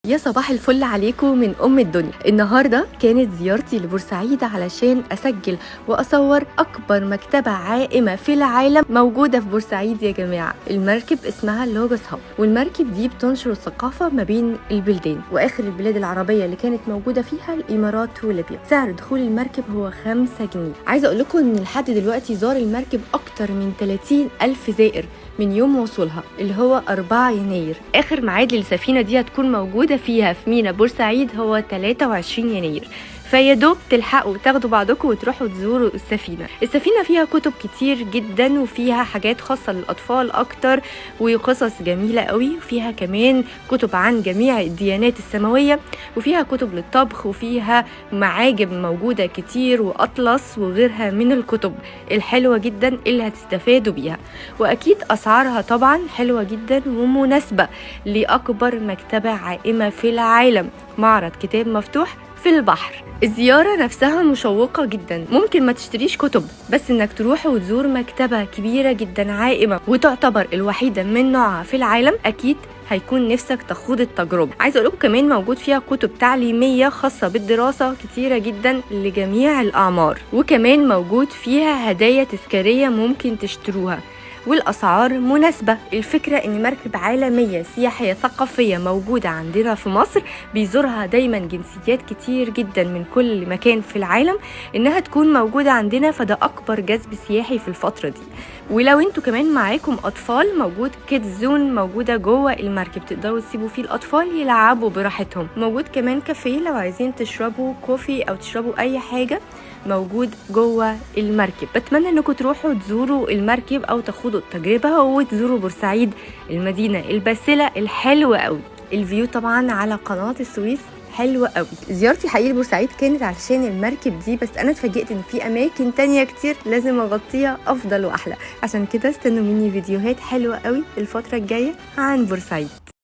يا صباح الفل عليكم من أم الدنيا. النهاردة كانت زيارتي لبورسعيد علشان أسجل وأصور أكبر مكتبة عائمة في العالم موجودة في بورسعيد يا جماعة. المركب اسمها لوجوس هاب، والمركب دي بتنشر الثقافة ما بين البلدان، وآخر البلاد العربية اللي كانت موجودة فيها الإمارات وليبيا. سعر دخول المركب هو 5 جنيه. عايزة أقول لكم إن لحد دلوقتي زار المركب أكتر من 30,000 زائر من يوم وصولها اللي هو 4 يناير. آخر ميعاد للسفينة دي هتكون موجودة فيها في ميناء بورسعيد هو 23 يناير، فيا دوب تلحقوا تاخدوا بعضكم وتروحوا تزوروا السفينة فيها كتب كتير جدا، وفيها حاجات خاصة للأطفال أكتر وقصص جميلة قوي، وفيها كمان كتب عن جميع الديانات السماوية، وفيها كتب للطبخ، وفيها معاجم موجودة كتير وأطلس وغيرها من الكتب الحلوة جدا اللي هتستفادوا بيها. وأكيد أسعارها طبعا حلوة جدا ومناسبة لأكبر مكتبة عائمة في العالم، معرض كتاب مفتوح في البحر. الزيارة نفسها مشوقة جدا، ممكن ما تشتريش كتب، بس انك تروح وتزور مكتبة كبيرة جدا عائمة وتعتبر الوحيدة من نوعها في العالم، اكيد هيكون نفسك تخوض التجربة. عايزة اقولكم كمان موجود فيها كتب تعليمية خاصة بالدراسة كتيرة جدا لجميع الأعمار، وكمان موجود فيها هدايا تذكارية ممكن تشتروها، والأسعار مناسبة. الفكرة إن مركب عالمية سياحية ثقافية موجودة عندنا في مصر، بيزورها دايما جنسيات كتير جدا من كل مكان في العالم، إنها تكون موجودة عندنا فده أكبر جذب سياحي في الفترة دي. ولو انتوا كمان معاكم أطفال، موجود كيدز زون موجودة جوه المركب، تقدروا تسيبوا فيه الأطفال يلعبوا براحتهم. موجود كمان كافيه لو عايزين تشربوا كوفي أو تشربوا أي حاجة، موجود جوه المركب. بتمنى انكم تروحوا تزوروا المركب او تخوضوا التجربه وتزوروا بورسعيد، المدينه الباسله الحلوه قوي. الفيو طبعا على قناه السويس حلوه قوي. زيارتي حقيقي لبورسعيد كانت علشان المركب دي، بس انا اتفاجئت ان في اماكن تانية كتير لازم اغطيها افضل واحلى، عشان كده استنوا مني فيديوهات حلوه قوي الفتره الجايه عن بورسعيد.